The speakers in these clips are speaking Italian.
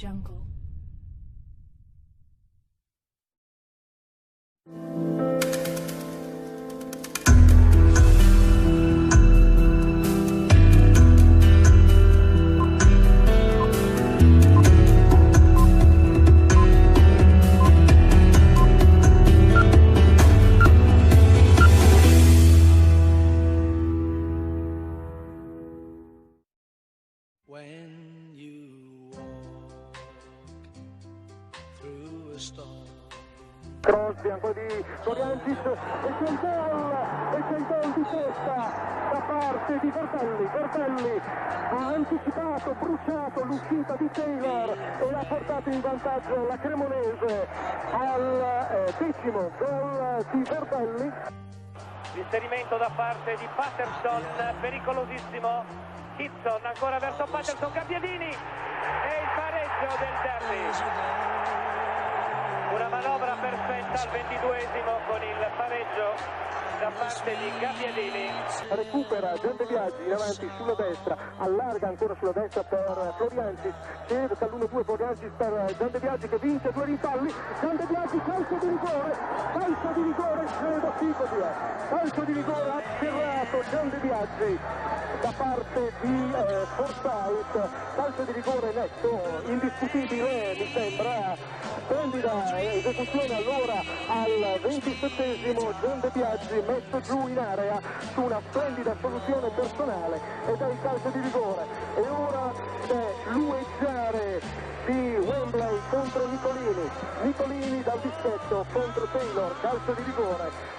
Jungle. Cross ancora di Floriancis e c'è il gol di testa da parte di Bertelli ha anticipato, bruciato l'uscita di Taylor e ha portato in vantaggio la Cremonese al 10° gol di Bertelli. L'inserimento da parte di Patterson, pericolosissimo. Kitson ancora verso Patterson, Gabbiadini e il pareggio del derby. Una manovra perfetta al 22esimo con il pareggio da parte di Gabbiadini. Recupera Gianni Biaggi in avanti sulla destra, allarga ancora sulla destra per Floriancis, scende dall'1-2 Floriancis per Gianni Biaggi che vince 2 rimpalli, Gianni Biaggi calcio di rigore, credo sì così è, calcio di rigore atterrato Gianni Biaggi da parte di Forsyth, calcio di rigore netto, indiscutibile mi sembra, splendida esecuzione allora al 27esimo, Gianni Biaggi messo giù in area su una splendida soluzione personale ed è il calcio di rigore e ora c'è l'ueggiare di Wembley contro Nicolini dal dischetto contro Taylor, calcio di rigore.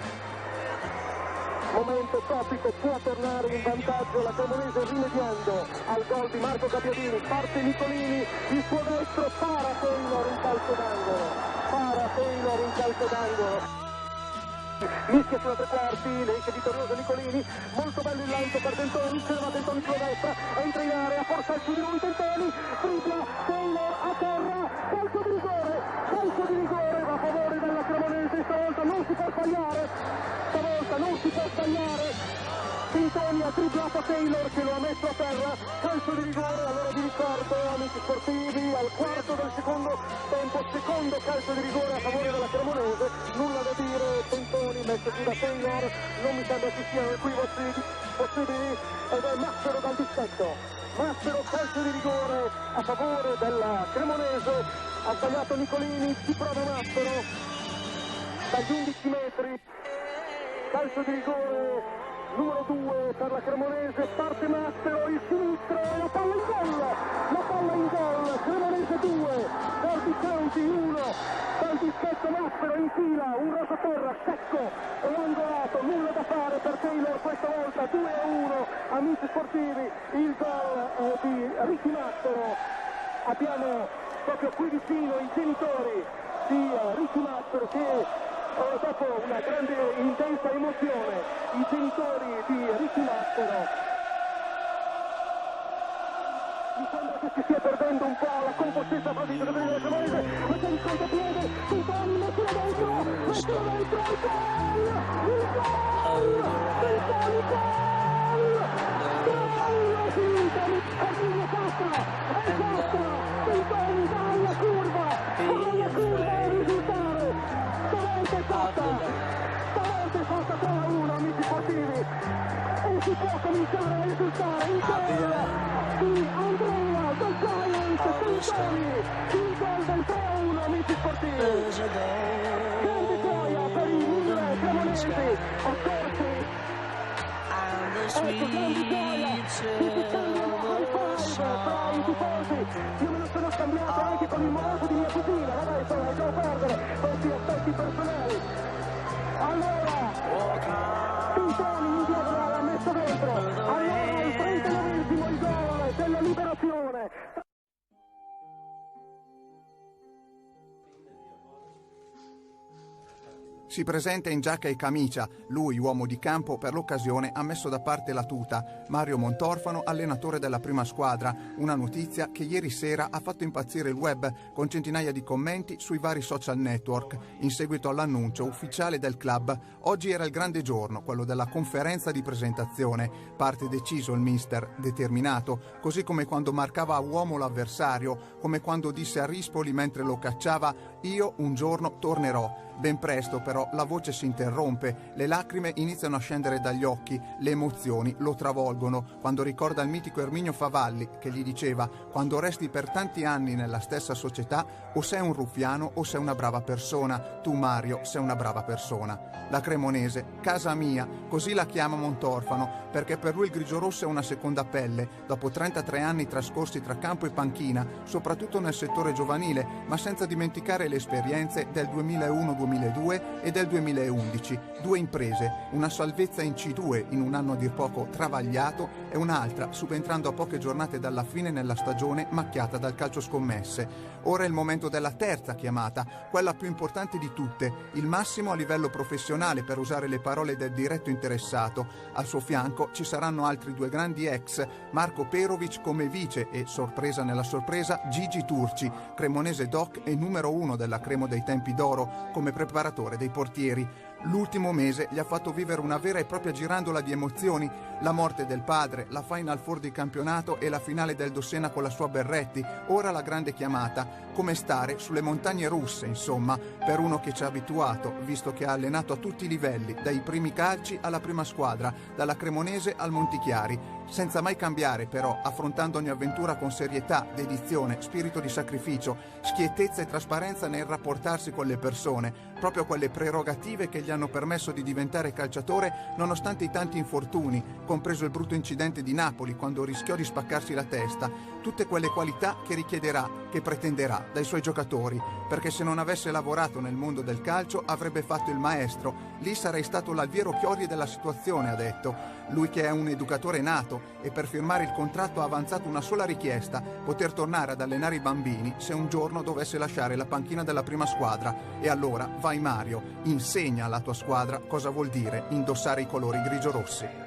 Momento topico, può tornare in vantaggio la Cremonese rimediando al gol di Marco Gabbiadini, parte Nicolini, il suo destro, para Taylor in calcio d'angolo. Mischia sulla tre quarti, ne esce vittorioso Nicolini, molto bello il lancio per Tentoni, ferma Tentoni sulla destra, entra in area, forza su di lui Tentoni, tripla, Taylor a terra, calcio di rigore a favore della Cremonese, stavolta non si può sbagliare, Tentoni ha triplato Taylor che lo ha messo a terra, calcio di rigore, allora vi ricordo amici sportivi, al quarto del secondo tempo, secondo calcio di rigore a favore della Cremonese, nulla da dire, Tentoni messo giù da Taylor, non mi sembra ci siano equivoci possibili ed è Massero dal dischetto, calcio di rigore a favore della Cremonese, ha sbagliato Nicolini, ci prova Massero dagli 11 metri, calcio di rigore numero 2 per la Cremonese, parte Massero, il sinistro, la palla in gol, Cremonese 2, Derby County 1, dal dischetto Massero infila un rasoterra secco e angolato, nulla da fare per Taylor questa volta, 2-1, amici sportivi, il gol di Ricky Massero, abbiamo proprio qui vicino i genitori di Ricky Massero che dopo una grande intensa emozione, i genitori di Ricky Massero, mi sembra che si stia perdendo un po' la compostezza partita della Cremonese, ma c'è il contropiede, Tentoni mettilo dentro, il Tentoni dalla curva a risultare, stavolta è fatta 3-1 amici sportivi e si può cominciare a risultare il gol di Andrea del Giants Tentoni, il gol del 3-1 amici sportivi, grande gioia per i 1000 cremonesi accorsi, ecco grande gioia, si scambiano high five tra i tifosi, io me lo sono scambiato anche con il moroso di mia cugina, vabbè insomma lasciamo perdere questi aspetti personali. Allora Tentoni indietro l'ha messo dentro, allora il 39esimo il gol della liberazione. Si presenta in giacca e camicia. Lui, uomo di campo, per l'occasione ha messo da parte la tuta. Mario Montorfano, allenatore della prima squadra. Una notizia che ieri sera ha fatto impazzire il web, con centinaia di commenti sui vari social network. In seguito all'annuncio ufficiale del club, oggi era il grande giorno, quello della conferenza di presentazione. Parte deciso il mister, determinato, così come quando marcava a uomo l'avversario, come quando disse a Rispoli mentre lo cacciava: io un giorno tornerò. Ben presto però la voce si interrompe, le lacrime iniziano a scendere dagli occhi, le emozioni lo travolgono quando ricorda il mitico Erminio Favalli che gli diceva: quando resti per tanti anni nella stessa società o sei un ruffiano o sei una brava persona. Tu Mario sei una brava persona. La Cremonese, casa mia, così la chiama Montorfano, perché per lui il grigiorosso è una seconda pelle, dopo 33 anni trascorsi tra campo e panchina, soprattutto nel settore giovanile, ma senza dimenticare le esperienze del 2001-2002 e del 2011, 2 imprese, una salvezza in C2 in un anno a dir poco travagliato e un'altra subentrando a poche giornate dalla fine nella stagione macchiata dal calcio scommesse. Ora è il momento della terza chiamata, quella più importante di tutte, il massimo a livello professionale, per usare le parole del diretto interessato. Al suo fianco ci saranno altri 2 grandi ex, Marco Perovic come vice e, sorpresa nella sorpresa, Gigi Turci, cremonese doc e numero 1 della Cremo dei tempi d'oro, come preparatore dei portieri. L'ultimo mese gli ha fatto vivere una vera e propria girandola di emozioni, la morte del padre, la Final Four di campionato e la finale del Dossena con la sua Berretti, ora la grande chiamata, come stare sulle montagne russe, insomma, per uno che ci ha abituato, visto che ha allenato a tutti i livelli, dai primi calci alla prima squadra, dalla Cremonese al Montichiari, senza mai cambiare però, affrontando ogni avventura con serietà, dedizione, spirito di sacrificio, schiettezza e trasparenza nel rapportarsi con le persone, proprio quelle prerogative che gli hanno permesso di diventare calciatore nonostante i tanti infortuni, compreso il brutto incidente di Napoli quando rischiò di spaccarsi la testa, tutte quelle qualità che richiederà, che pretenderà dai suoi giocatori, perché se non avesse lavorato nel mondo del calcio avrebbe fatto il maestro, lì sarei stato l'Alviero Chiori della situazione, ha detto. Lui che è un educatore nato e per firmare il contratto ha avanzato una sola richiesta: poter tornare ad allenare i bambini se un giorno dovesse lasciare la panchina della prima squadra. E allora vai Mario, insegna alla tua squadra cosa vuol dire indossare i colori grigio-rossi.